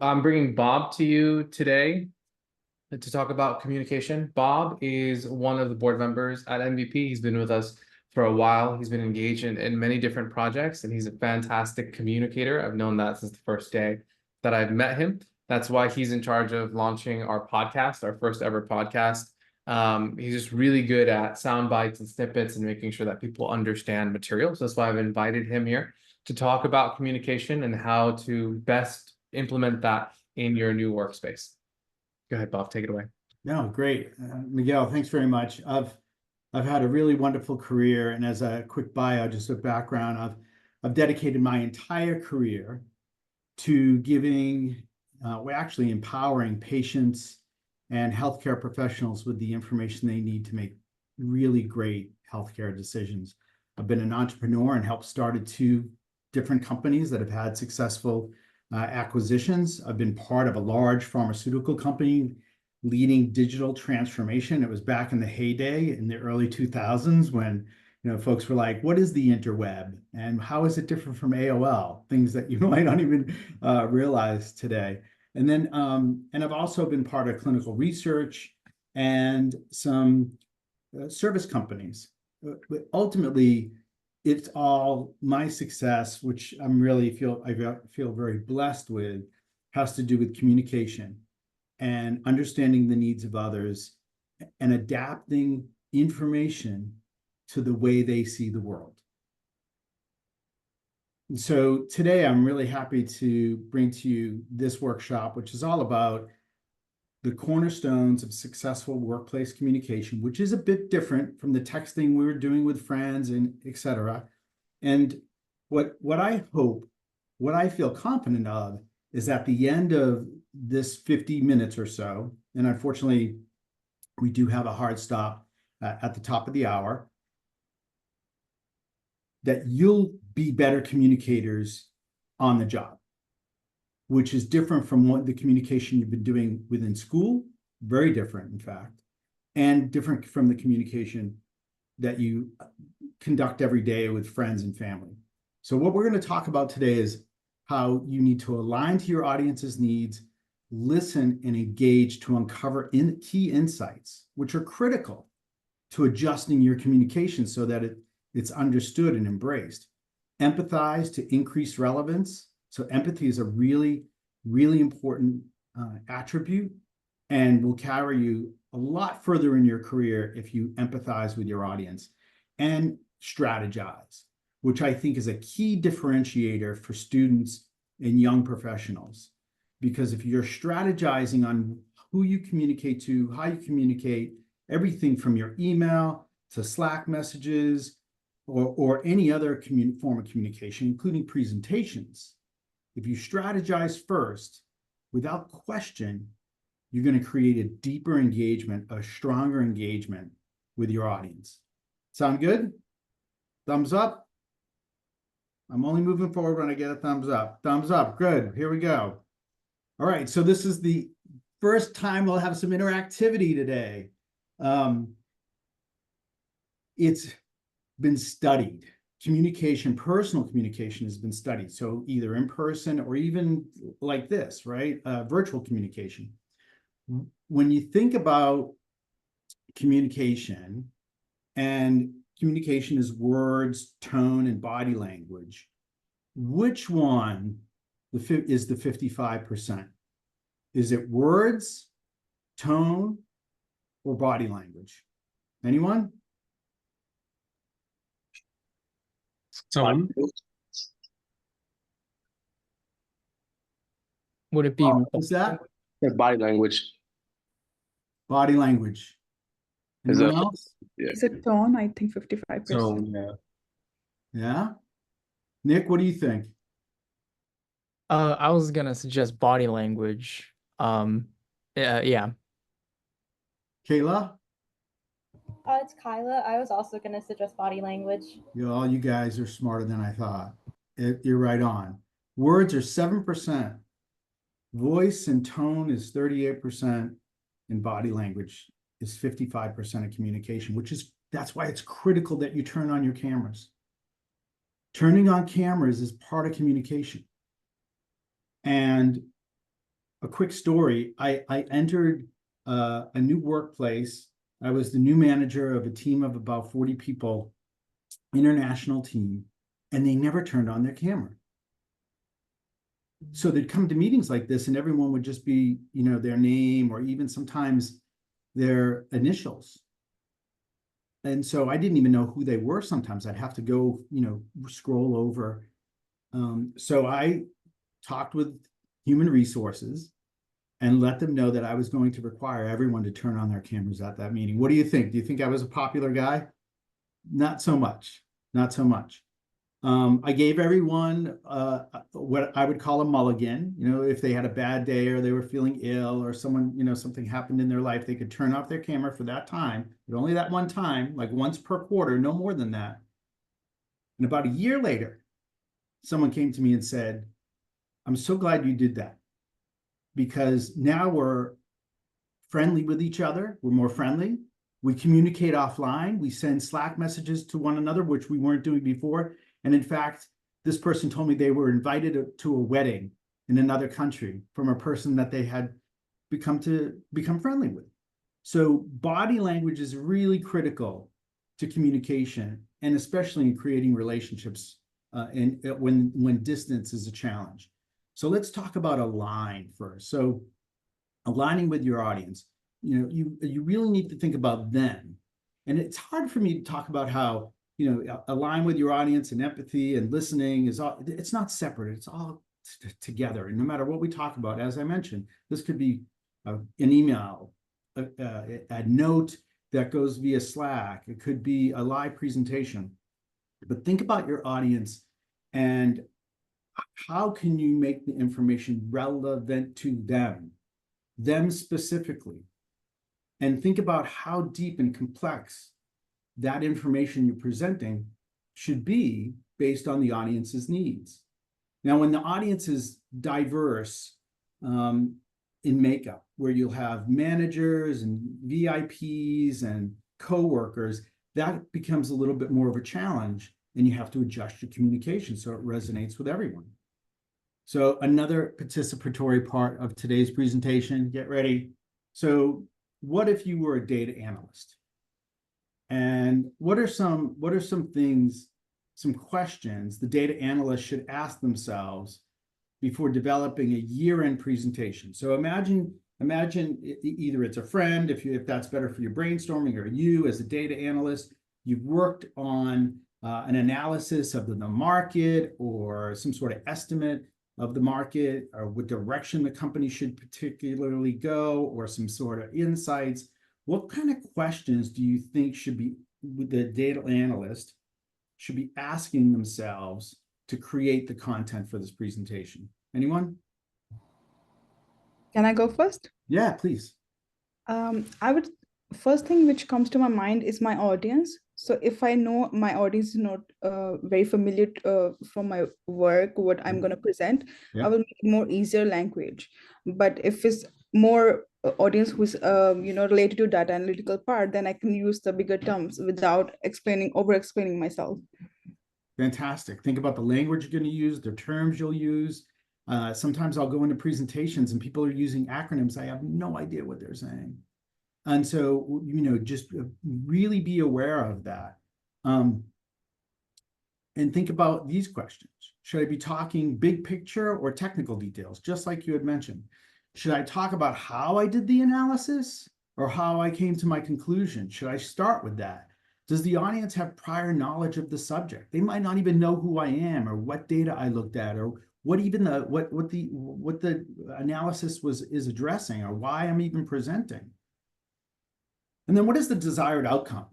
I'm bringing Bob to you today to talk about communication. Bob is one of the board members at MVP. He's been with us for a while. He's been engaged in many different projects, and he's a fantastic communicator. I've known that since the first day that I've met him. That's why he's in charge of launching our podcast, our first ever podcast. He's just really good at sound bites and snippets and making sure that people understand material. So that's why I've invited him here to talk about communication and how to best implement that in your new workspace. Go ahead, Bob, take it away. No, great. Miguel, thanks very much. I've had a really wonderful career, and as a quick bio, just a background, I've dedicated my entire career to giving, we're actually empowering patients and healthcare professionals with the information they need to make really great healthcare decisions. I've been an entrepreneur and helped started 2 different companies that have had successful acquisitions. I've been part of a large pharmaceutical company leading digital transformation. It was back in the heyday in the early 2000s when folks were like, what is the interweb and how is it different from AOL? Things that you might not even realize today. And then, and I've also been part of clinical research and some service companies. But ultimately, it's all my success, which I feel very blessed with, has to do with communication and understanding the needs of others and adapting information to the way they see the world. And so today I'm really happy to bring to you this workshop, which is all about the cornerstones of successful workplace communication, which is a bit different from the texting we were doing with friends and et cetera. And what I hope, what I feel confident of is at the end of this 50 minutes or so, and unfortunately, we do have a hard stop at the top of the hour, that you'll be better communicators on the job, which is different from what the communication you've been doing within school, very different, in fact, and different from the communication that you conduct every day with friends and family. So what we're going to talk about today is how you need to align to your audience's needs, listen and engage to uncover key insights, which are critical to adjusting your communication so that it's understood and embraced. Empathize to increase relevance. So empathy is a really, really important attribute and will carry you a lot further in your career if you empathize with your audience. And strategize, which I think is a key differentiator for students and young professionals. Because if you're strategizing on who you communicate to, how you communicate, everything from your email to Slack messages or any other form of communication, including presentations, if you strategize first, without question, you're going to create a deeper engagement, a stronger engagement with your audience. Sound good? Thumbs up? I'm only moving forward when I get a thumbs up. Thumbs up, good, here we go. All right, so this is the first time we'll have some interactivity today. It's been studied. Communication, personal communication has been studied. So either in person or even like this, right? Virtual communication. When you think about communication, and communication is words, tone, and body language, which one is the 55%? Is it words, tone, or body language? Anyone? Tone. Would it be What's that? Body language. Body language. Anyone else? Yeah. Is it tone? I think 55%. Tone, yeah. Yeah. Nick, what do you think? I was gonna suggest body language. Yeah. Kayla? It's Kyla. I was also going to suggest body language. All you guys are smarter than I thought. You're right on. Words are 7%. Voice and tone is 38%. And body language is 55% of communication, that's why it's critical that you turn on your cameras. Turning on cameras is part of communication. And a quick story. I entered a new workplace. I was the new manager of a team of about 40 people, international team, and they never turned on their camera. So they'd come to meetings like this and everyone would just be, you know, their name or even sometimes their initials. And so I didn't even know who they were. Sometimes I'd have to go, you know, scroll over. So I talked with human resources and let them know that I was going to require everyone to turn on their cameras at that meeting. What do you think? Do you think I was a popular guy? Not so much, not so much. I gave everyone what I would call a mulligan. You know, if they had a bad day or they were feeling ill or someone, you know, something happened in their life, they could turn off their camera for that time, but only that one time, like once per quarter, no more than that. And about a year later, someone came to me and said, I'm so glad you did that because now we're friendly with each other. We're more friendly. We communicate offline. We send Slack messages to one another, which we weren't doing before. And in fact, this person told me they were invited to a wedding in another country from a person that they had become friendly with. So body language is really critical to communication, and especially in creating relationships when distance is a challenge. So let's talk about align first. So aligning with your audience, you know, you really need to think about them. And it's hard for me to talk about how, you know, align with your audience and empathy and listening is all, it's not separate, it's all together. And no matter what we talk about, as I mentioned, this could be an email, a note that goes via Slack, it could be a live presentation. But think about your audience and how can you make the information relevant to them specifically, and think about how deep and complex that information you're presenting should be based on the audience's needs. Now, when the audience is diverse in makeup, where you'll have managers and VIPs and coworkers, that becomes a little bit more of a challenge, and you have to adjust your communication so it resonates with everyone. So another participatory part of today's presentation, get ready. So what if you were a data analyst? And what are some things, some questions the data analyst should ask themselves before developing a year-end presentation? So imagine either it's a friend, if that's better for your brainstorming, or you as a data analyst, you've worked on an analysis of the market or some sort of estimate of the market or what direction the company should particularly go, or some sort of insights. What kind of questions do you think the data analyst should be asking themselves to create the content for this presentation? Anyone? Can I go first? Yeah, please. First thing which comes to my mind is my audience. So if I know my audience is not very familiar from my work, what I'm going to present, Yeah. I will make more easier language. But if it's more audience who's related to data analytical part, then I can use the bigger terms without over explaining myself. Fantastic. Think about the language you're going to use, the terms you'll use. Sometimes I'll go into presentations and people are using acronyms. I have no idea what they're saying. And so, you know, just really be aware of that. And think about these questions. Should I be talking big picture or technical details, just like you had mentioned? Should I talk about how I did the analysis or how I came to my conclusion? Should I start with that? Does the audience have prior knowledge of the subject? They might not even know who I am or what data I looked at or what the analysis is addressing or why I'm even presenting. And then what is the desired outcome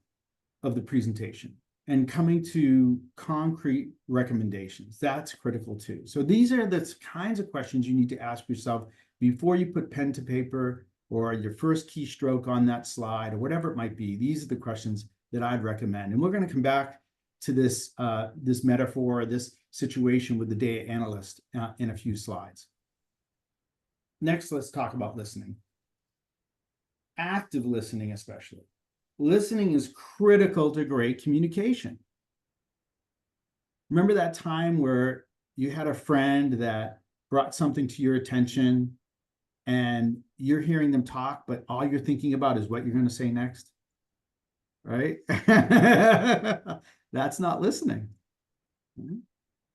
of the presentation? And coming to concrete recommendations, that's critical too. So these are the kinds of questions you need to ask yourself before you put pen to paper or your first keystroke on that slide or whatever it might be. These are the questions that I'd recommend. And we're going to come back to this metaphor, this situation with the data analyst in a few slides. Next, let's talk about listening. Active listening, especially. Listening is critical to great communication. Remember that time where you had a friend that brought something to your attention and you're hearing them talk, but all you're thinking about is what you're going to say next, right? That's not listening.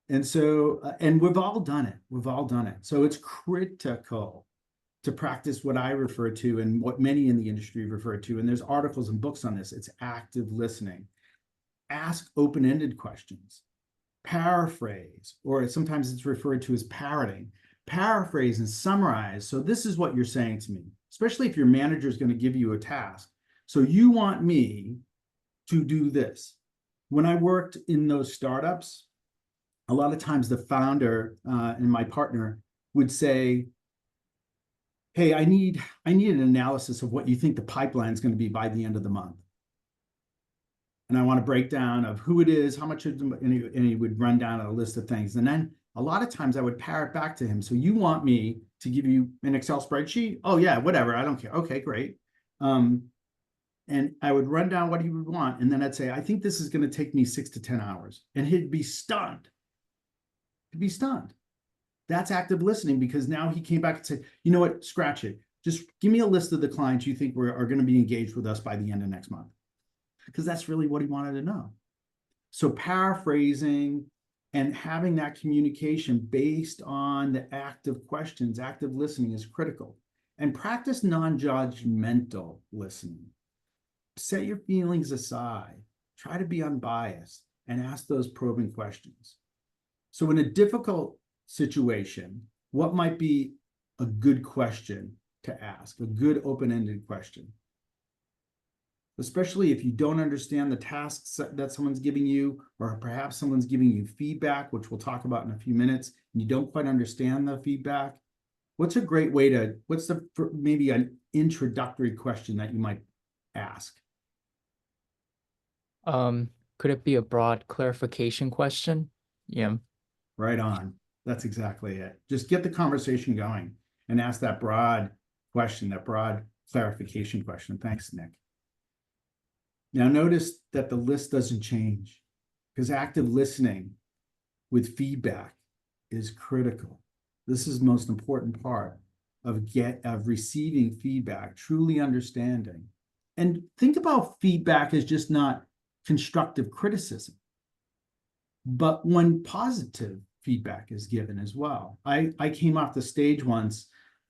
And so, and we've all done it. We've all done it. So it's critical to practice what I refer to and what many in the industry refer to. And there's articles and books on this. It's active listening. Ask open-ended questions. Paraphrase, or sometimes it's referred to as parroting. Paraphrase and summarize. So this is what you're saying to me, especially if your manager is going to give you a task. So you want me to do this. When I worked in those startups, a lot of times the founder and my partner would say, hey, I need an analysis of what you think the pipeline is going to be by the end of the month. And I want a breakdown of who it is, how much, and he would run down a list of things. And then a lot of times I would parrot back to him. So you want me to give you an Excel spreadsheet? Oh yeah, whatever, I don't care. Okay, great. And I would run down what he would want. And then I'd say, I think this is going to take me 6 to 10 hours. And he'd be stunned. He'd be stunned. That's active listening, because now he came back and said, you know what, scratch it. Just give me a list of the clients you think are going to be engaged with us by the end of next month. Because that's really what he wanted to know. So paraphrasing and having that communication based on the active questions, active listening is critical. And practice non-judgmental listening. Set your feelings aside. Try to be unbiased and ask those probing questions. So in a difficult situation, what might be a good question to ask, a good open-ended question? Especially if you don't understand the tasks that someone's giving you, or perhaps someone's giving you feedback, which we'll talk about in a few minutes, and you don't quite understand the feedback. What's a great way to, maybe an introductory question that you might ask? Could it be a broad clarification question? Yeah. Right on. That's exactly it. Just get the conversation going and ask that broad question, that broad clarification question. Thanks, Nick. Now notice that the list doesn't change, because active listening with feedback is critical. This is the most important part of receiving feedback, truly understanding. And think about feedback as just not constructive criticism, but when positive feedback is given as well. I came off the stage once.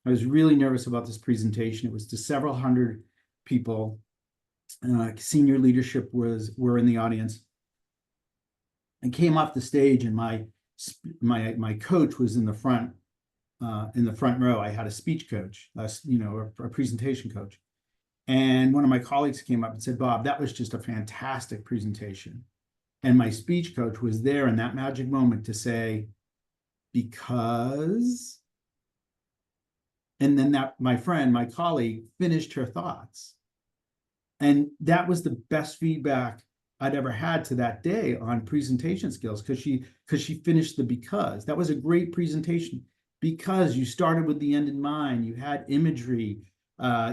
I was really nervous about this presentation. It was to several hundred people. Senior leadership were in the audience. And came off the stage, and my coach was in the front row. I had a speech coach, a presentation coach. And one of my colleagues came up and said, Bob, that was just a fantastic presentation. And my speech coach was there in that magic moment to say, because, and then my colleague finished her thoughts. And that was the best feedback I'd ever had to that day on presentation skills, because she finished the because. That was a great presentation, because you started with the end in mind, you had imagery,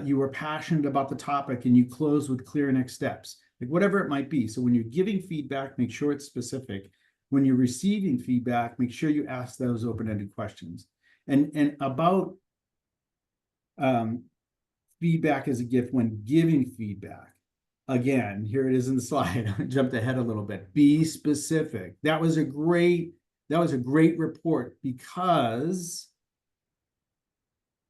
you were passionate about the topic, and you closed with clear next steps, like whatever it might be. So when you're giving feedback, make sure it's specific. When you're receiving feedback, make sure you ask those open-ended questions. And about feedback as a gift when giving feedback. Again, here it is in the slide. I jumped ahead a little bit. Be specific. That was a great report, because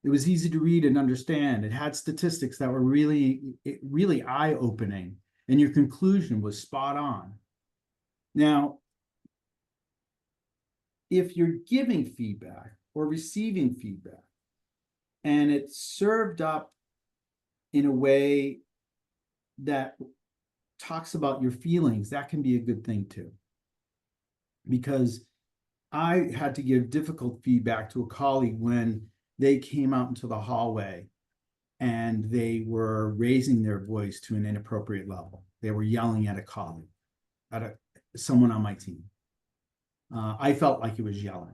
it was easy to read and understand. It had statistics that were really eye-opening, and your conclusion was spot on. Now, if you're giving feedback or receiving feedback, and it's served up in a way that talks about your feelings, that can be a good thing too. Because I had to give difficult feedback to a colleague when they came out into the hallway and they were raising their voice to an inappropriate level. They were yelling at a colleague, at someone on my team. I felt like it was yelling.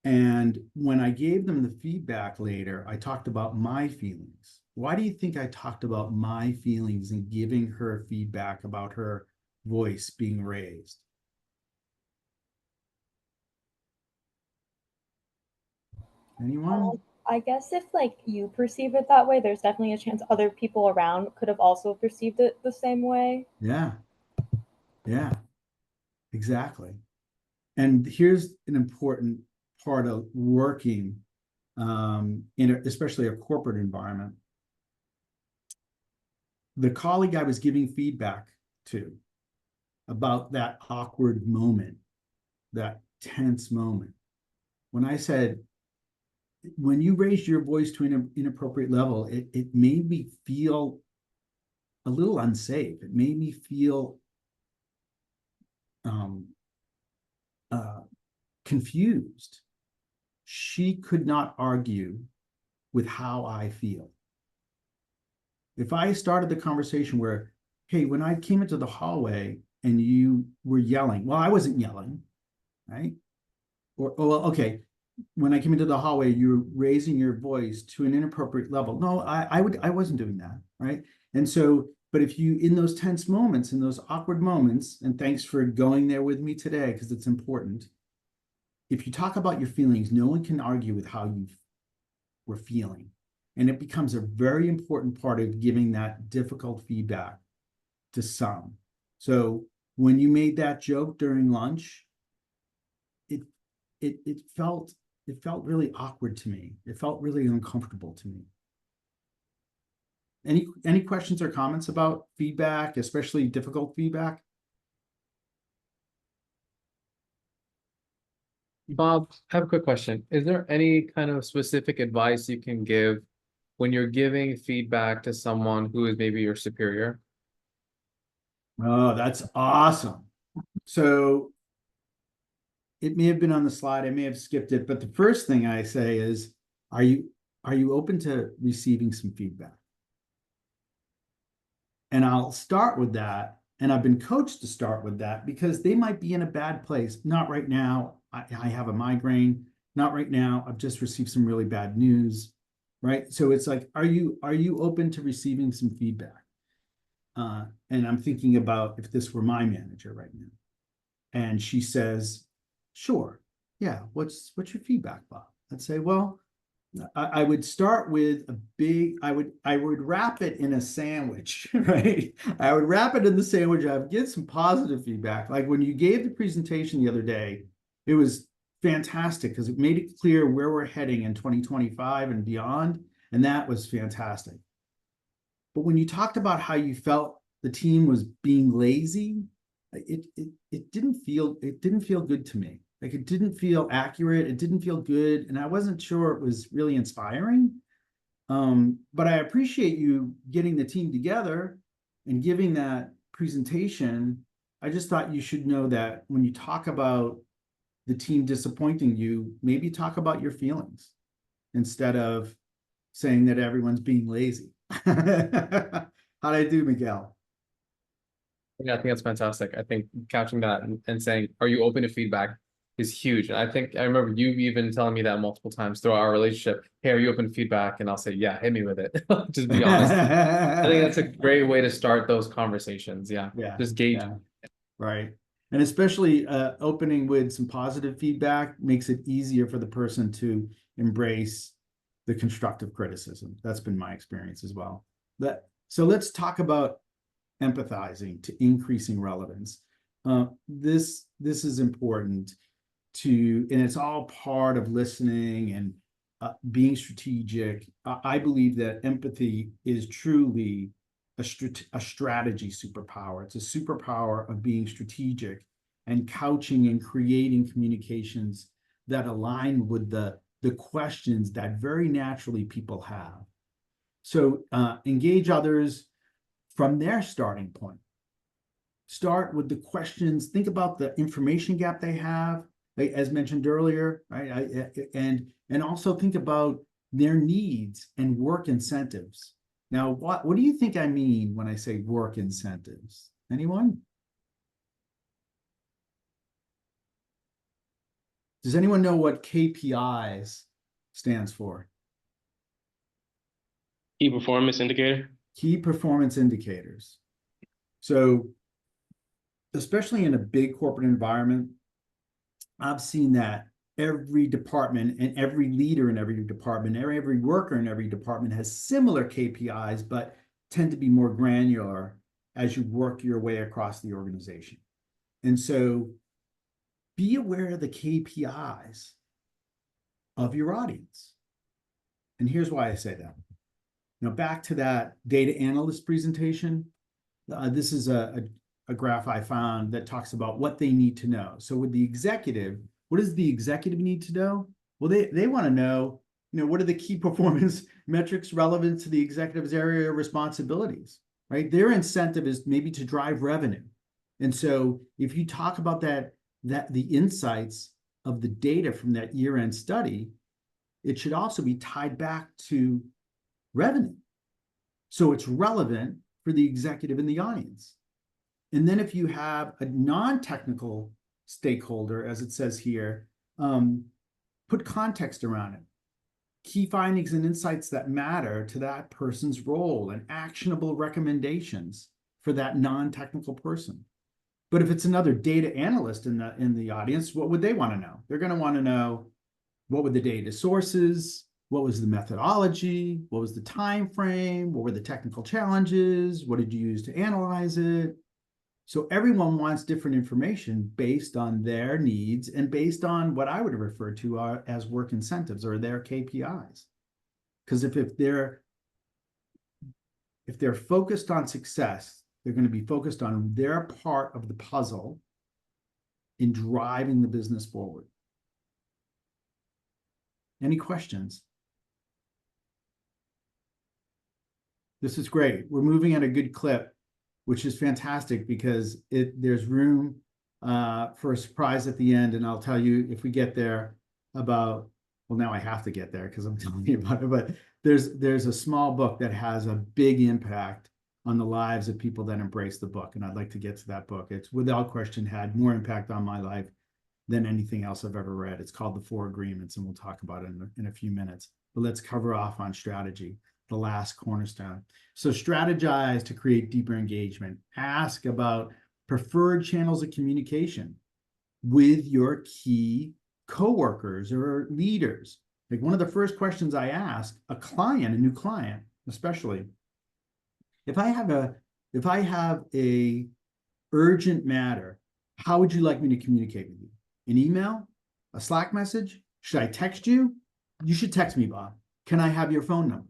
And when I gave them the feedback later, I talked about my feelings. Why do you think I talked about my feelings in giving her feedback about her voice being raised? Anyone? I guess if like you perceive it that way, there's definitely a chance other people around could have also perceived it the same way. Yeah. Yeah, exactly. And here's an important part of working especially a corporate environment. The colleague I was giving feedback to about that awkward moment, that tense moment, when I said, when you raised your voice to an inappropriate level, it made me feel a little unsafe. It made me feel confused. She could not argue with how I feel. If I started the conversation where, hey, when I came into the hallway and you were yelling, well, I wasn't yelling, right? Or, oh, well, okay, when I came into the hallway, you were raising your voice to an inappropriate level. No, I wasn't doing that, right? And so, but if you, in those tense moments, in those awkward moments, and thanks for going there with me today, because it's important. If you talk about your feelings, no one can argue with how you were feeling. And it becomes a very important part of giving that difficult feedback to some. So when you made that joke during lunch, it felt really awkward to me. It felt really uncomfortable to me. Any questions or comments about feedback, especially difficult feedback? Bob, I have a quick question. Is there any kind of specific advice you can give when you're giving feedback to someone who is maybe your superior? Oh, that's awesome. So it may have been on the slide, I may have skipped it, but the first thing I say is, are you open to receiving some feedback? And I'll start with that. And I've been coached to start with that because they might be in a bad place. Not right now. I have a migraine. Not right now. I've just received some really bad news. Right. So it's like, are you open to receiving some feedback? And I'm thinking about if this were my manager right now. And she says, sure. Yeah. What's your feedback, Bob? I'd say, well, I would start with I would wrap it in a sandwich, right? I would wrap it in the sandwich. I would get some positive feedback. Like when you gave the presentation the other day, it was fantastic because it made it clear where we're heading in 2025 and beyond. And that was fantastic. But when you talked about how you felt the team was being lazy, it didn't feel good to me. Like it didn't feel accurate. It didn't feel good. And I wasn't sure it was really inspiring. But I appreciate you getting the team together and giving that presentation. I just thought you should know that when you talk about the team disappointing you, maybe talk about your feelings instead of saying that everyone's being lazy. How'd I do, Miguel? Yeah, I think that's fantastic. I think couching that and saying, are you open to feedback is huge. And I think I remember you even telling me that multiple times throughout our relationship. Hey, are you open to feedback? And I'll say, yeah, hit me with it. Just be honest. I think that's a great way to start those conversations. Yeah. Yeah. Just gauge. Yeah. Right. And especially opening with some positive feedback makes it easier for the person to embrace the constructive criticism. That's been my experience as well. So let's talk about empathizing to increasing relevance. This is important and it's all part of listening and being strategic. I believe that empathy is truly a strategy superpower. It's a superpower of being strategic and couching and creating communications that align with the questions that very naturally people have. So engage others from their starting point. Start with the questions. Think about the information gap they have, as mentioned earlier, right? And also think about their needs and work incentives. Now, what do you think I mean when I say work incentives? Anyone? Does anyone know what KPIs stands for? Key performance indicator. Key performance indicators. So, especially in a big corporate environment, I've seen that every department and every leader in every department, every worker in every department has similar KPIs, but tend to be more granular as you work your way across the organization. And so be aware of the KPIs of your audience. And here's why I say that. Now, back to that data analyst presentation. This is a graph I found that talks about what they need to know. So with the executive, what does the executive need to know? Well, they want to know, what are the key performance metrics relevant to the executive's area of responsibilities, right? Their incentive is maybe to drive revenue. And so if you talk about that the insights of the data from that year-end study, it should also be tied back to revenue. So it's relevant for the executive in the audience. And then if you have a non-technical stakeholder, as it says here, put context around it. Key findings and insights that matter to that person's role and actionable recommendations for that non-technical person. But if it's another data analyst in the audience, what would they want to know? They're going to want to know, what were the data sources? What was the methodology? What was the time frame? What were the technical challenges? What did you use to analyze it? So everyone wants different information based on their needs and based on what I would refer to as work incentives or their KPIs. Because if they're focused on success, they're going to be focused on their part of the puzzle in driving the business forward. Any questions? This is great. We're moving at a good clip, which is fantastic because there's room for a surprise at the end. And I'll tell you if we get there about, well, now I have to get there because I'm telling you about it, but there's a small book that has a big impact on the lives of people that embrace the book. And I'd like to get to that book. It's without question had more impact on my life than anything else I've ever read. It's called The Four Agreements, and we'll talk about it in a few minutes. But let's cover off on strategy, the last cornerstone. So strategize to create deeper engagement. Ask about preferred channels of communication with your key coworkers or leaders. Like one of the first questions I ask a new client, especially, if I have a urgent matter, how would you like me to communicate with you? An email? A Slack message? Should I text you? You should text me, Bob. Can I have your phone number?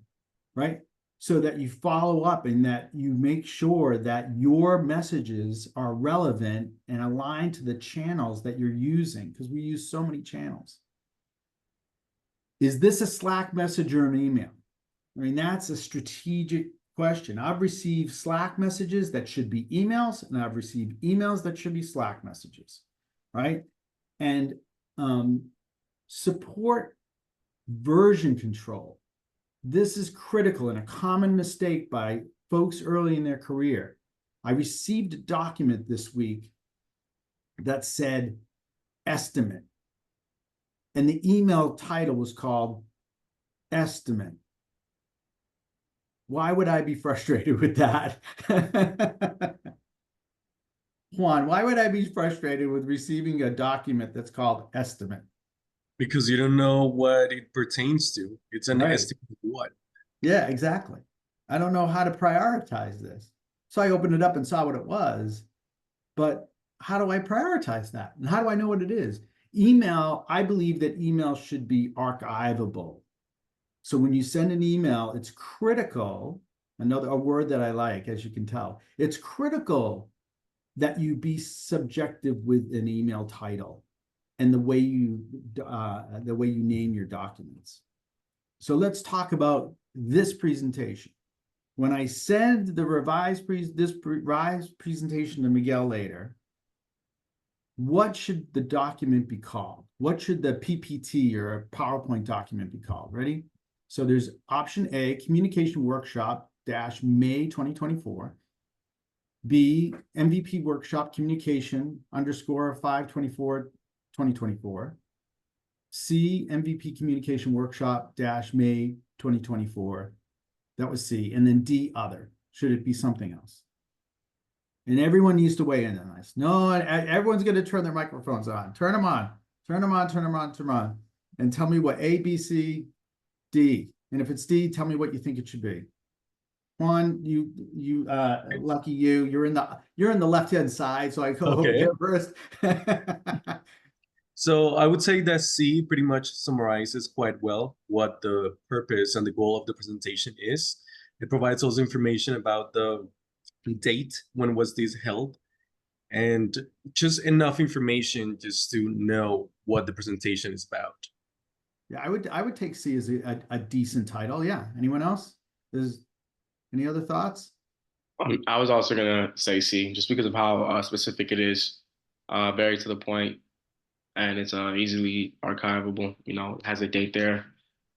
Right? So that you follow up and that you make sure that your messages are relevant and aligned to the channels that you're using, because we use so many channels. Is this a Slack message or an email? I mean, that's a strategic question. I've received Slack messages that should be emails, and I've received emails that should be Slack messages, right? And support version control. This is critical and a common mistake by folks early in their career. I received a document this week that said estimate, and the email title was called estimate. Why would I be frustrated with that? Juan, why would I be frustrated with receiving a document that's called estimate? Because you don't know what it pertains to. It's an Right. estimate of what? Yeah, exactly. I don't know how to prioritize this. So I opened it up and saw what it was, but how do I prioritize that? And how do I know what it is? Email, I believe that email should be archivable. So when you send an email, it's critical, a word that I like, as you can tell, it's critical that you be subjective with an email title and the way you name your documents. So let's talk about this presentation. When I send the revised presentation to Miguel later, what should the document be called? What should the PPT or a PowerPoint document be called? Ready? So there's option A, Communication Workshop -May 2024. B, MVP Workshop Communication _5/24/2024. C, MVP Communication Workshop -May 2024. That was C. And then D, other. Should it be something else? And everyone needs to weigh in on this. No, everyone's going to turn their microphones on. Turn them on. Turn them on, turn them on, turn them on. And tell me what A, B, C, D. And if it's D, tell me what you think it should be. Juan, lucky you. You're in the left-hand side, so I go over Okay. there first. So I would say that C pretty much summarizes quite well what the purpose and the goal of the presentation is. It provides us information about the date, when was this held, and just enough information just to know what the presentation is about. Yeah, I would take C as a decent title. Yeah. Anyone else? Any other thoughts? I was also gonna say C, just because of how specific it is, very to the point, and it's easily archivable. You know, it has a date there,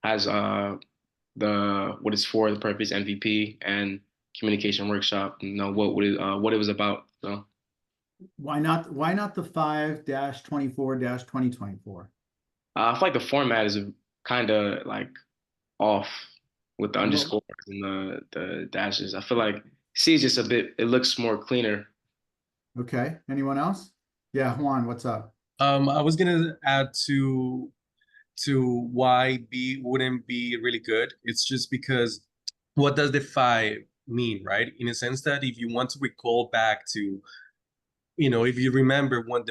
has what it's for, the purpose, MVP, and communication workshop. You know what it was about. So Why not the 5-24-2024? I feel like the format is kind of like off with the Well, underscores and the dashes. I feel like C is just a bit. It looks more cleaner. okay. Anyone else? Yeah, Juan, what's up? I was gonna add to why B wouldn't be really good. It's just because what does the 5 mean, right? In a sense that if you want to recall back to, if you remember when what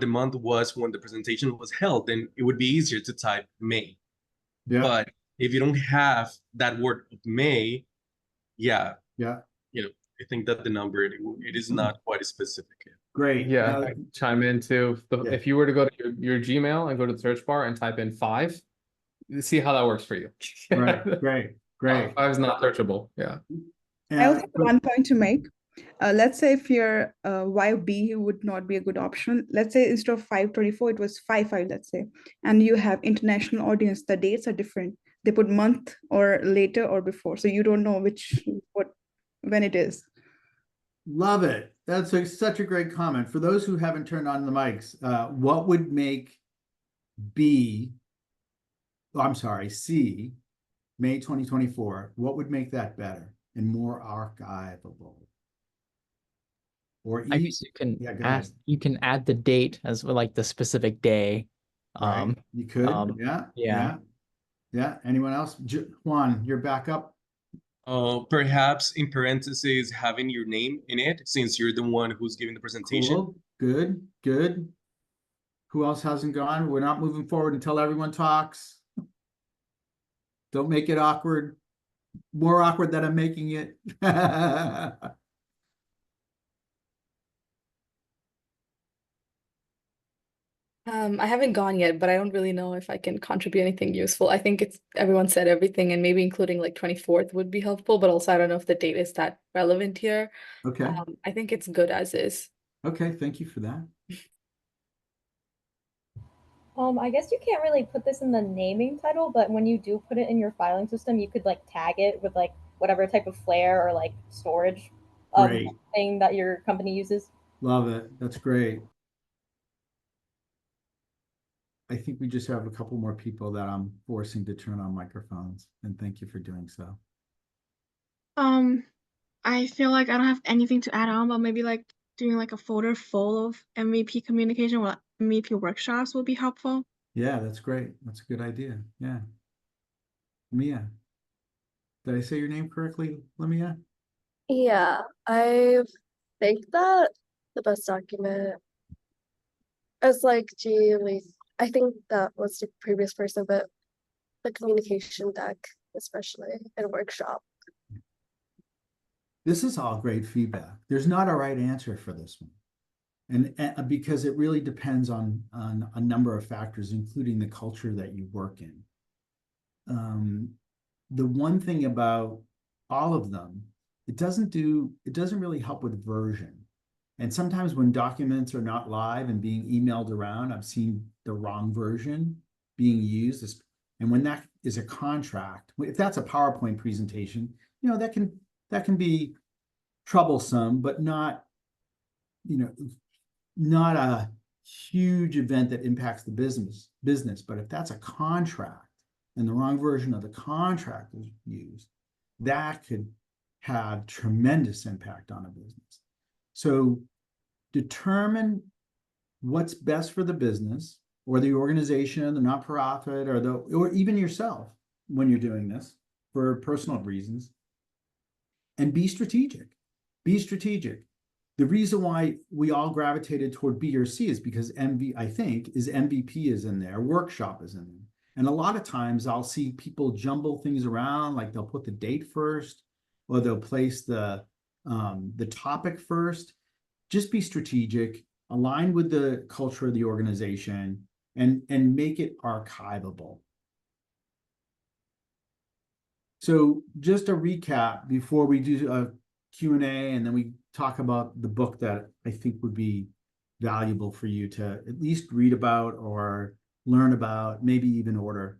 the month was when the presentation was held, then it would be easier to type May. Yeah. But if you don't have that word of May, yeah, I think that the number, it is not quite specific. Great. Yeah, I can chime in too. If you were to go to your Gmail and go to the search bar and type in 5, see how that works for you. Right. Great. 5 is not searchable. Yeah. I also have one point to make. Let's say if your why B would not be a good option. Let's say instead of 5/24, it was 5/5, let's say, and you have international audience. The dates are different. They put month or later or before, so you don't know when it is. Love it. That's such a great comment. For those who haven't turned on the mics, what would make C, May 2024, what would make that better and more archivable? Or I guess you can Yeah, go ahead. you can add the date as well, like the specific day. Right. You could. Yeah. Yeah. Anyone else? Juan, you're back up. Perhaps in parentheses having your name in it, since you're the one who's giving the presentation. Cool. Good. Who else hasn't gone? We're not moving forward until everyone talks. Don't make it awkward. More awkward than I'm making it. I haven't gone yet, but I don't really know if I can contribute anything useful. I think everyone said everything, and maybe including like 24th would be helpful, but also I don't know if the date is that relevant here. Okay. I think it's good as is. Okay, thank you for that. I guess you can't really put this in the naming title, but when you do put it in your filing system, you could like tag it with like whatever type of flair or like storage thing that your company uses. Love it. That's great. I think we just have a couple more people that I'm forcing to turn on microphones, and thank you for doing so. I feel like I don't have anything to add on, but maybe like doing like a folder full of MVP communication or MVP workshops will be helpful. Yeah, that's great. That's a good idea. Yeah. Mia. Did I say your name correctly, Lamia? Yeah, I think that the best document is like, I think that was the previous person, but the communication deck, especially in a workshop. This is all great feedback. There's not a right answer for this one. And because it really depends on a number of factors, including the culture that you work in. The one thing about all of them, it doesn't really help with version. And sometimes when documents are not live and being emailed around, I've seen the wrong version being used. And when that is a contract, if that's a PowerPoint presentation, that can be troublesome, but not a huge event that impacts the business. But if that's a contract and the wrong version of the contract is used, that could have tremendous impact on a business. So determine what's best for the business or the organization, the nonprofit, or even yourself when you're doing this for personal reasons. And be strategic. Be strategic. The reason why we all gravitated toward B or C is because MVP is in there, workshop is in there. And a lot of times I'll see people jumble things around, like they'll put the date first, or they'll place the topic first. Just be strategic, align with the culture of the organization, and make it archivable. So just a recap before we do a Q&A, and then we talk about the book that I think would be valuable for you to at least read about or learn about, maybe even order.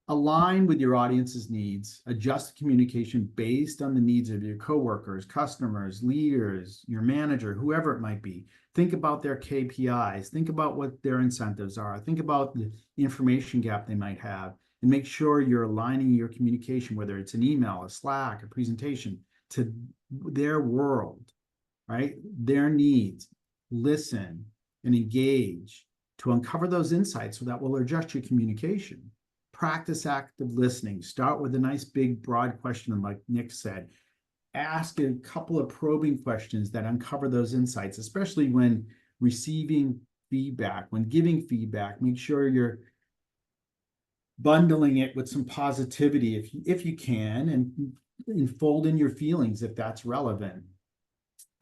Align with your audience's needs, adjust communication based on the needs of your coworkers, customers, leaders, your manager, whoever it might be. Think about their KPIs, think about what their incentives are, think about the information gap they might have, and make sure you're aligning your communication, whether it's an email, a Slack, a presentation, to their world, right? Their needs. Listen and engage to uncover those insights so that will adjust your communication. Practice active listening. Start with a nice big broad question, like Nick said. Ask a couple of probing questions that uncover those insights, especially when receiving feedback. When giving feedback, make sure you're bundling it with some positivity if you can, and fold in your feelings if that's relevant.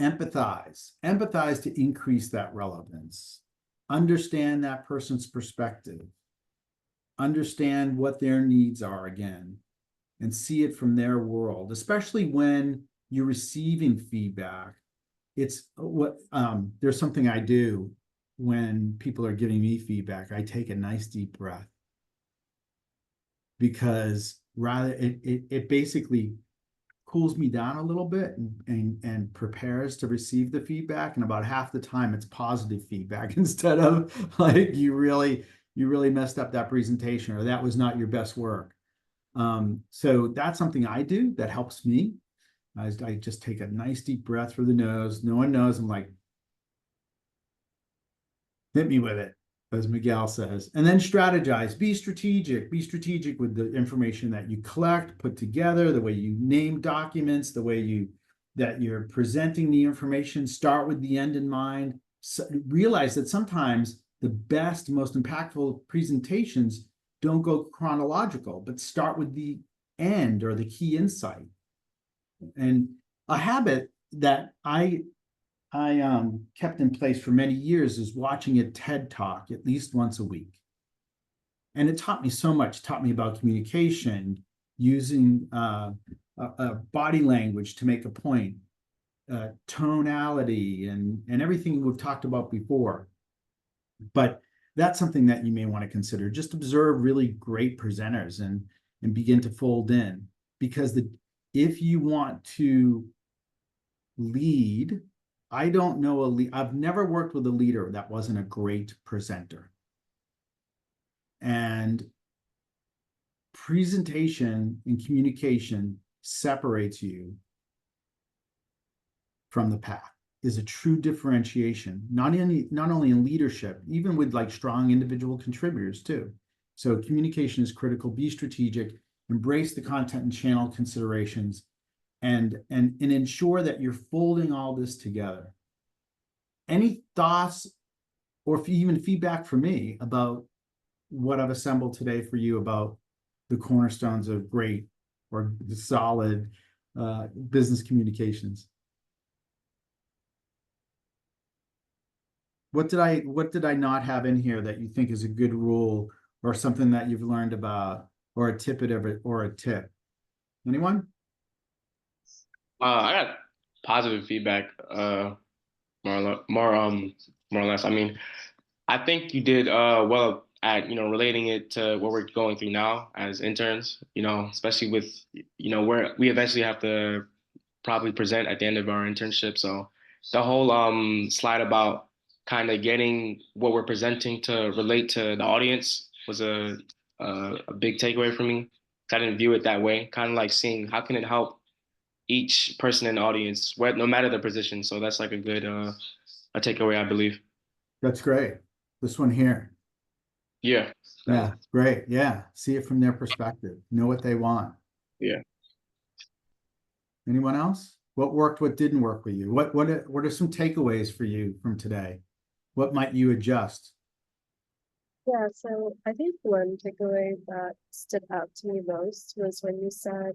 Empathize. Empathize to increase that relevance. Understand that person's perspective. Understand what their needs are again, and see it from their world, especially when you're receiving feedback. It's what there's something I do when people are giving me feedback. I take a nice deep breath, because rather it basically cools me down a little bit and prepares to receive the feedback. And about half the time it's positive feedback instead of like you really messed up that presentation, or that was not your best work. So that's something I do that helps me. I just take a nice deep breath through the nose. No one knows. I'm like, hit me with it, as Miguel says. And then strategize. Be strategic. Be strategic with the information that you collect, put together, the way you name documents, the way that you're presenting the information. Start with the end in mind. So realize that sometimes the best, most impactful presentations don't go chronological, but start with the end or the key insight. And a habit that I kept in place for many years is watching a TED Talk at least once a week. And it taught me so much. It taught me about communication, using body language to make a point, tonality, and everything we've talked about before. But that's something that you may want to consider. Just observe really great presenters and begin to fold in, because if you want to lead, I don't know I've never worked with a leader that wasn't a great presenter. And presentation and communication separates you from the pack, is a true differentiation, not only in leadership, even with like strong individual contributors too. So communication is critical. Be strategic, embrace the content and channel considerations, and ensure that you're folding all this together. Any thoughts or even feedback for me about what I've assembled today for you about the cornerstones of great or solid business communications? What did I not have in here that you think is a good rule, or something that you've learned about, or a tidbit of it, or a tip? Anyone? I got positive feedback, more or less. I mean, I think you did well at relating it to what we're going through now as interns. Especially with where we eventually have to probably present at the end of our internship. So the whole slide about kind of getting what we're presenting to relate to the audience was a big takeaway for me. I didn't view it that way. Kind of like seeing how can it help each person in the audience, no matter their position. So that's like a good a takeaway, I believe. That's great. This one here. Yeah. Yeah, great. Yeah. See it from their perspective. Know what they want. Yeah. Anyone else? What worked, what didn't work with you? What are some takeaways for you from today? What might you adjust? Yeah, so I think one takeaway that stood out to me most was when you said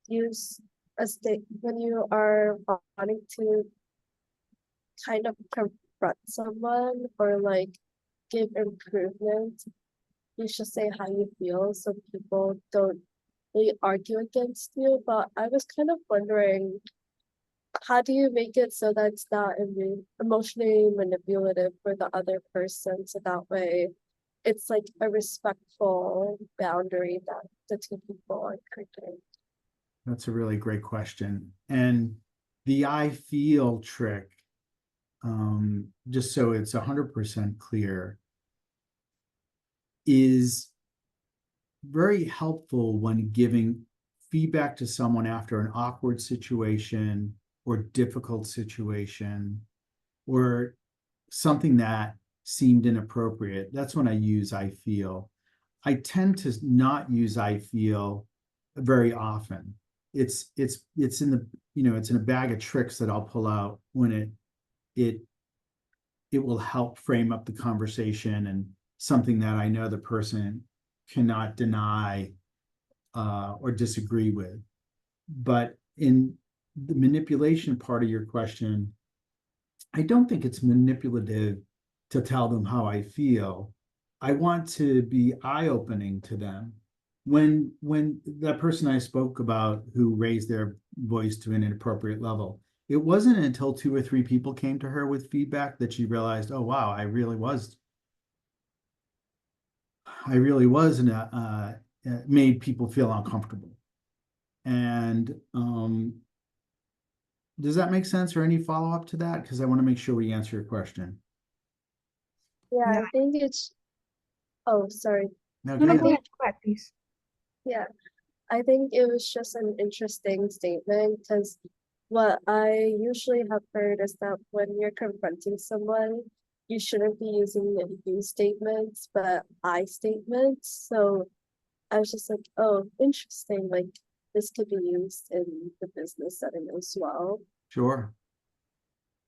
use a state when you are wanting to kind of confront someone or like give improvement, you should say how you feel so people don't really argue against you. But I was kind of wondering, how do you make it so that it's not emotionally manipulative for the other person? So that way it's like a respectful boundary that the two people are creating. That's a really great question. And the I feel trick, just so it's 100% clear, is very helpful when giving feedback to someone after an awkward situation or difficult situation or something that seemed inappropriate. That's when I use I feel. I tend to not use I feel very often. It's in the, it's in a bag of tricks that I'll pull out when it will help frame up the conversation and something that I know the person cannot deny or disagree with. But in the manipulation part of your question, I don't think it's manipulative to tell them how I feel. I want to be eye-opening to them. When that person I spoke about who raised their voice to an inappropriate level, it wasn't until 2 or 3 people came to her with feedback that she realized, oh wow, I really was made people feel uncomfortable. And does that make sense, or any follow-up to that? Because I want to make sure we answer your question. Yeah, Yeah. I think it's, oh, sorry. No, No, go go ahead. ahead, please. Yeah, I think it was just an interesting statement because what I usually have heard is that when you're confronting someone, you shouldn't be using you statements, but I statements. So I was just like, oh, interesting. Like this could be used in the business setting as well. Sure.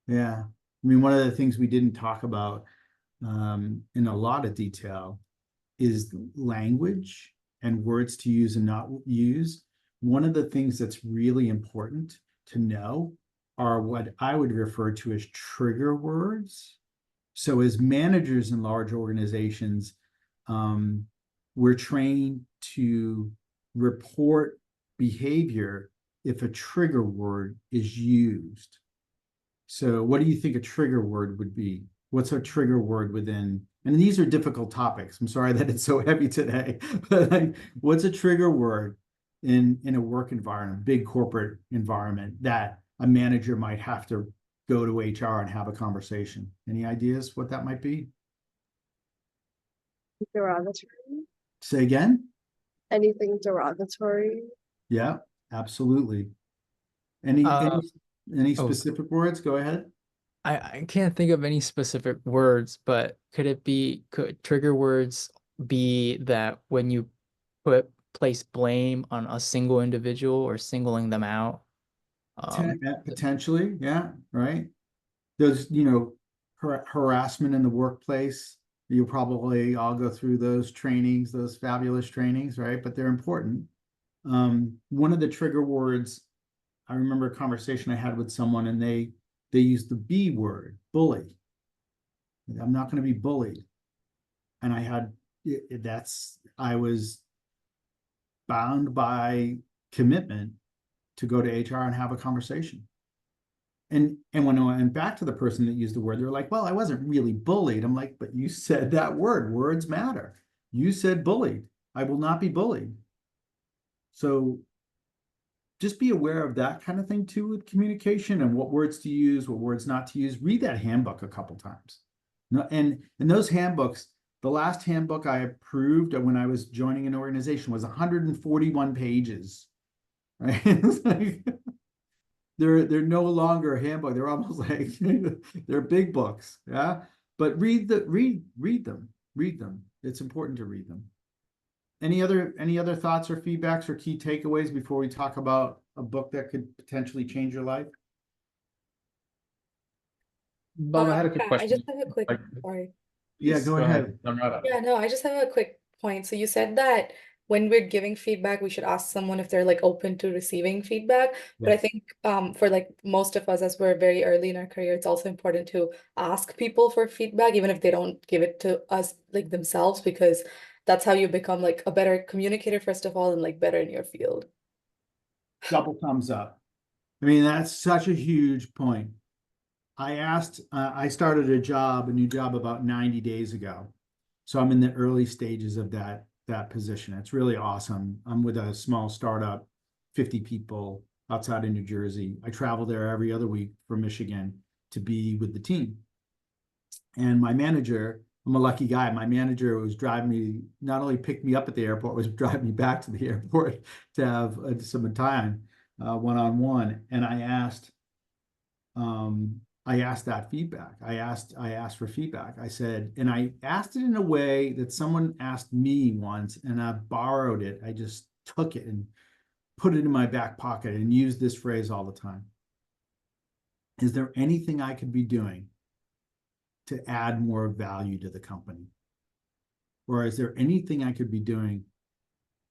Yeah. I mean, one of the things we didn't talk about in a lot of detail is language and words to use and not use. One of the things that's really important to know are what I would refer to as trigger words. So as managers in large organizations, we're trained to report behavior if a trigger word is used. So what do you think a trigger word would be? What's a trigger word within, and these are difficult topics. I'm sorry that it's so heavy today, but like, what's a trigger word in a work environment, big corporate environment that a manager might have to go to HR and have a conversation? Any ideas what that might be? Derogatory? Say again? Anything derogatory? Yeah, absolutely. Any Uh, any oh, specific words? Go ahead. I can't think of any specific words, but could trigger words be that when you place blame on a single individual or singling them out? Potentially, yeah, right. Those, harassment in the workplace, you'll probably all go through those trainings, those fabulous trainings, right? But they're important. One of the trigger words, I remember a conversation I had with someone and they used the B word, bully. I'm not going to be bullied. And I was bound by commitment to go to HR and have a conversation. And when I went back to the person that used the word, they were like, well, I wasn't really bullied. I'm like, but you said that word. Words matter. You said bullied. I will not be bullied. So just be aware of that kind of thing too with communication and what words to use, what words not to use. Read that handbook a couple times. And those handbooks, the last handbook I approved when I was joining an organization was 141 pages. Right? It's like, they're no longer a handbook. They're almost like they're big books. Yeah. But read them. It's important to read them. Any other thoughts or feedbacks or key takeaways before we talk about a book that could potentially change your life? Bob, I had a quick I question. just have a quick, Like, sorry. Yeah, please go ahead. I'm right up. Yeah, no, I just have a quick point. So you said that when we're giving feedback, we should ask someone if they're like open to receiving feedback. But I Yes. think for like most of us, as we're very early in our career, it's also important to ask people for feedback, even if they don't give it to us like themselves, because that's how you become like a better communicator, first of all, and like better in your field. Double thumbs up. I mean, that's such a huge point. I started a new job about 90 days ago. So I'm in the early stages of that position. It's really awesome. I'm with a small startup, 50 people outside of New Jersey. I travel there every other week from Michigan to be with the team. And my manager, I'm a lucky guy. My manager was driving me, not only picked me up at the airport, was driving me back to the airport to have some time one-on-one. And I asked that feedback. I asked for feedback. I said, and I asked it in a way that someone asked me once, and I borrowed it. I just took it and put it in my back pocket and used this phrase all the time. Is there anything I could be doing to add more value to the company? Or is there anything I could be doing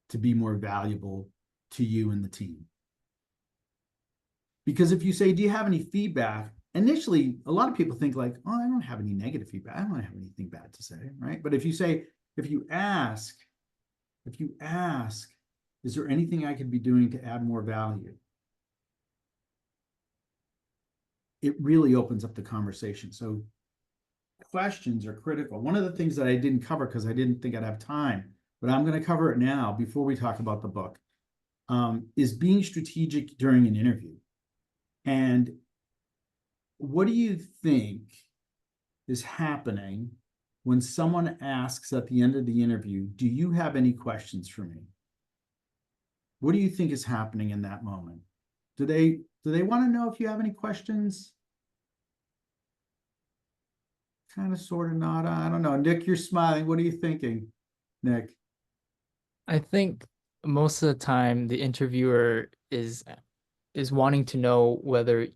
to be more valuable to you and the team? Because if you say, do you have any feedback? Initially, a lot of people think like, oh, I don't have any negative feedback. I don't have anything bad to say, right? But if you ask, is there anything I could be doing to add more value? It really opens up the conversation. So questions are critical. One of the things that I didn't cover because I didn't think I'd have time, but I'm going to cover it now before we talk about the book, is being strategic during an interview. And what do you think is happening when someone asks at the end of the interview, do you have any questions for me? What do you think is happening in that moment? Do they want to know if you have any questions? Kind of, sort of, not. I don't know. Nick, you're smiling. What are you thinking, Nick? I think most of the time the interviewer is wanting to know whether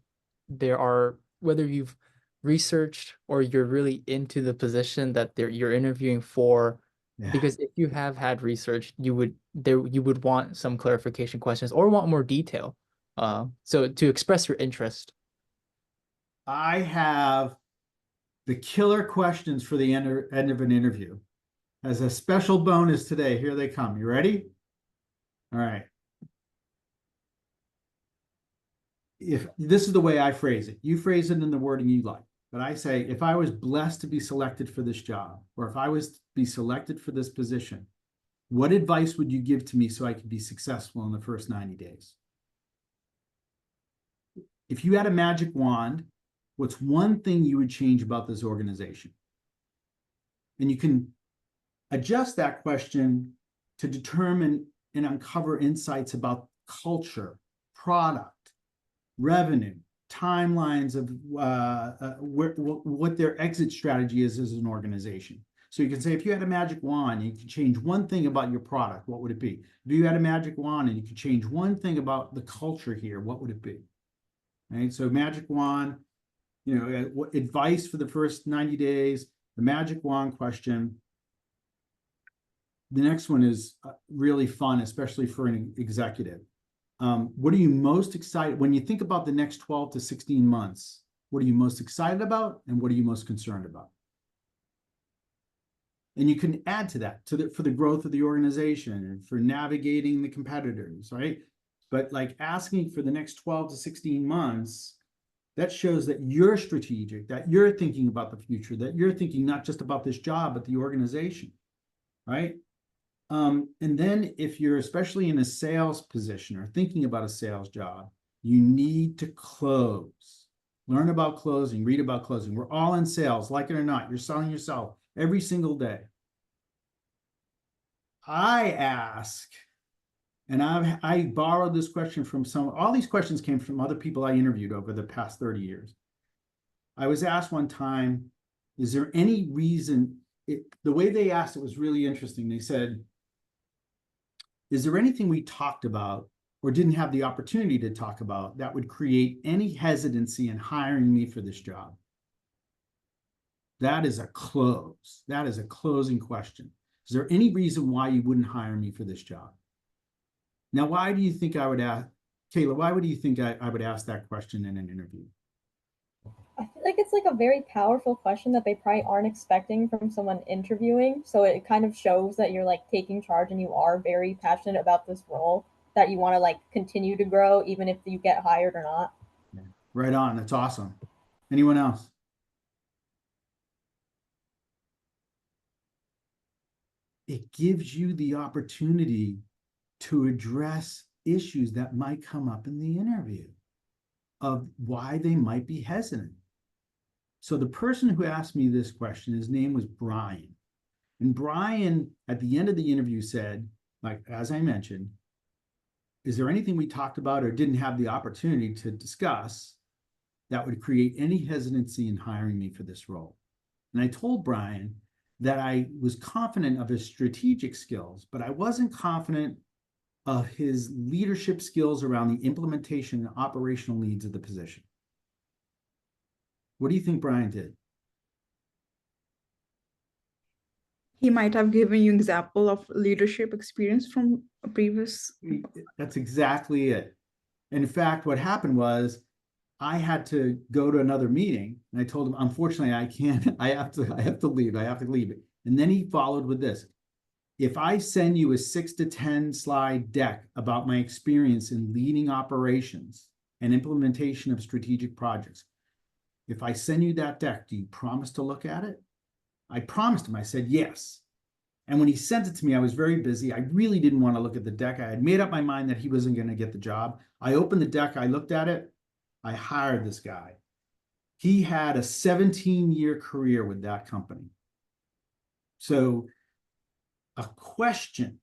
you've researched or you're really into the position that you're interviewing for. Yeah. Because if you have had research, you would want some clarification questions or want more detail. So to express your interest. I have the killer questions for the end of an interview. As a special bonus today, here they come. You ready? All right. If this is the way I phrase it, you phrase it in the wording you like. But I say, if I was blessed to be selected for this job, or if I was to be selected for this position, what advice would you give to me so I could be successful in the first 90 days? If you had a magic wand, what's one thing you would change about this organization? And you can adjust that question to determine and uncover insights about culture, product, revenue, timelines of what their exit strategy is as an organization. So you can say, if you had a magic wand, you could change one thing about your product, what would it be? If you had a magic wand and you could change one thing about the culture here, what would it be? Right? So magic wand, what advice for the first 90 days, the magic wand question. The next one is really fun, especially for an executive. What are you most excited when you think about the next 12 to 16 months? What are you most excited about, and what are you most concerned about? And you can add to that for the growth of the organization and for navigating the competitors, right? But like asking for the next 12 to 16 months, that shows that you're strategic, that you're thinking about the future, that you're thinking not just about this job, but the organization, right? And then if you're especially in a sales position or thinking about a sales job, you need to close. Learn about closing, read about closing. We're all in sales, like it or not. You're selling yourself every single day. I ask, And I borrowed this question from all these questions came from other people I interviewed over the past 30 years. I was asked one time, is there any reason, the way they asked it was really interesting. They said, is there anything we talked about or didn't have the opportunity to talk about that would create any hesitancy in hiring me for this job? That is a close. That is a closing question. Is there any reason why you wouldn't hire me for this job? Now, why do you think I would ask, Kayla, why would you think I would ask that question in an interview? I feel like it's like a very powerful question that they probably aren't expecting from someone interviewing. So it kind of shows that you're like taking charge and you are very passionate about this role, that you want to like continue to grow even if you get hired or not. Right on. That's awesome. Anyone else? It gives you the opportunity to address issues that might come up in the interview of why they might be hesitant. So the person who asked me this question, his name was Brian. And Brian, at the end of the interview, said, like, as I mentioned, is there anything we talked about or didn't have the opportunity to discuss that would create any hesitancy in hiring me for this role? And I told Brian that I was confident of his strategic skills, but I wasn't confident of his leadership skills around the implementation and operational needs of the position. What do you think Brian did? He might have given you an example of leadership experience from a previous. That's exactly it. And in fact, what happened was I had to go to another meeting, and I told him, unfortunately, I can't. I have to leave. I have to leave. And then he followed with this: if I send you a 6 to 10 slide deck about my experience in leading operations and implementation of strategic projects, if I send you that deck, do you promise to look at it? I promised him. I said yes. And when he sent it to me, I was very busy. I really didn't want to look at the deck. I had made up my mind that he wasn't going to get the job. I opened the deck. I looked at it. I hired this guy. He had a 17-year career with that company. So a question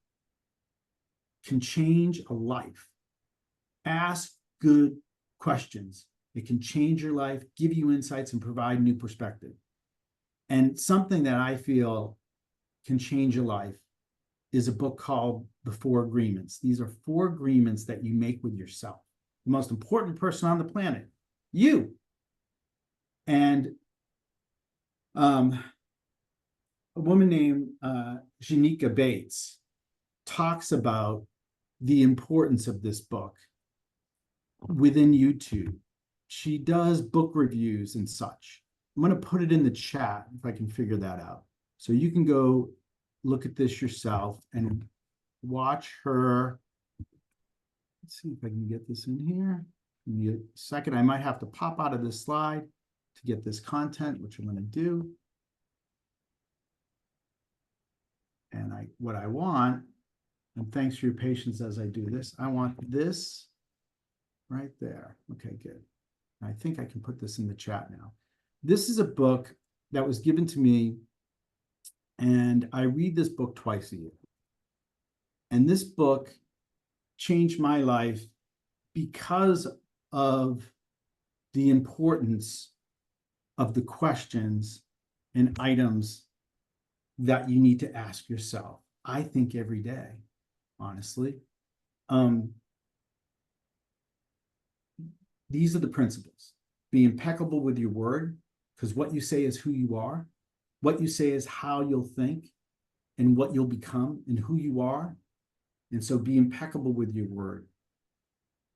can change a life. Ask good questions. It can change your life, give you insights, and provide new perspective. And something that I feel can change your life is a book called The 4 Agreements. These are 4 agreements that you make with yourself, the most important person on the planet, you. And a woman named Janika Bates talks about the importance of this book within YouTube. She does book reviews and such. I'm going to put it in the chat if I can figure that out. So you can go look at this yourself and watch her. Let's see if I can get this in here. Give me a second. I might have to pop out of this slide to get this content, which I'm going to do. And what I want, and thanks for your patience as I do this, I want this right there. Okay, good. I think I can put this in the chat now. This is a book that was given to me, and I read this book twice a year. And this book changed my life because of the importance of the questions and items that you need to ask yourself. I think every day, honestly. These are the principles. Be impeccable with your word, because what you say is who you are. What you say is how you'll think and what you'll become and who you are. And so be impeccable with your word.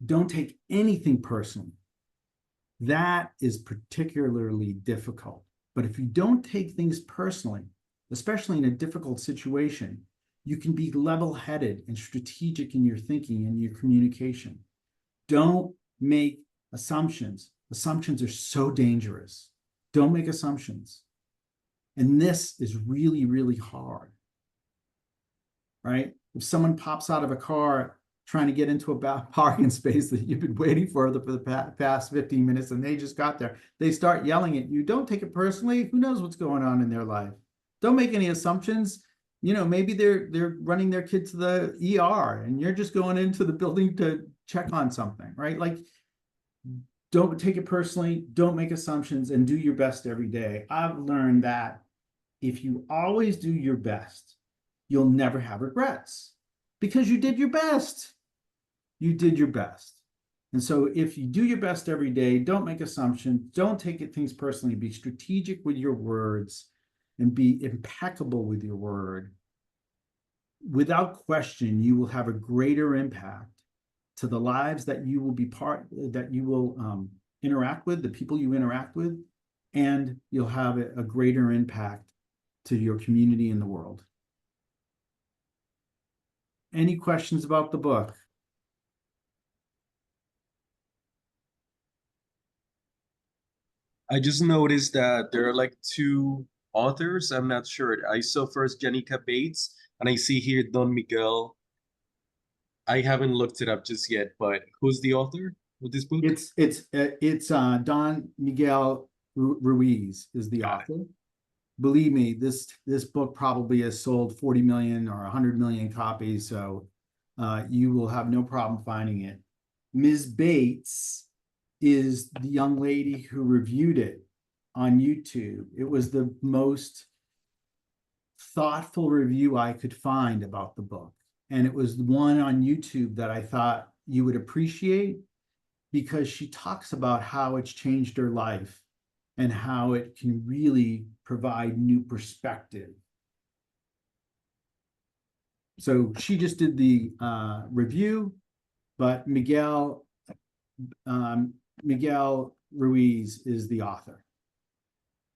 Don't take anything personally. That is particularly difficult. But if you don't take things personally, especially in a difficult situation, you can be level-headed and strategic in your thinking and your communication. Don't make assumptions. Assumptions are so dangerous. Don't make assumptions. And this is really, really hard, right? If someone pops out of a car trying to get into a parking space that you've been waiting for the past 15 minutes and they just got there, they start yelling at you. Don't take it personally. Who knows what's going on in their life? Don't make any assumptions. You know, maybe they're running their kid to the ER and you're just going into the building to check on something, right? Like, don't take it personally, don't make assumptions, and do your best every day. I've learned that if you always do your best, you'll never have regrets because you did your best. You did your best. And so if you do your best every day, don't make assumptions, don't take things personally, be strategic with your words and be impeccable with your word. Without question, you will have a greater impact to the lives that you will interact with, the people you interact with, and you'll have a greater impact to your community and the world. Any questions about the book? I just noticed that there are like two authors. I'm not sure. I saw first Janica Bates, and I see here Don Miguel. I haven't looked it up just yet, but who's the author of this book? It's Don Miguel Ruiz is the author. Believe me, this book probably has sold 40 million or 100 million copies, so you will have no problem finding it. Ms. Bates is the young lady who reviewed it on YouTube. It was the most thoughtful review I could find about the book. And it was the one on YouTube that I thought you would appreciate because she talks about how it's changed her life and how it can really provide new perspective. So she just did the review, but Miguel Ruiz is the author.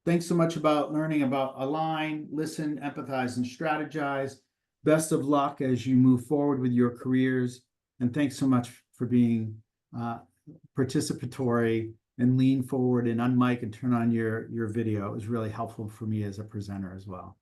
Thanks so much about learning about align, listen, empathize, and strategize. Best of luck as you move forward with your careers. And thanks so much for being participatory and lean forward and unmic and turn on your video. It was really helpful for me as a presenter as well.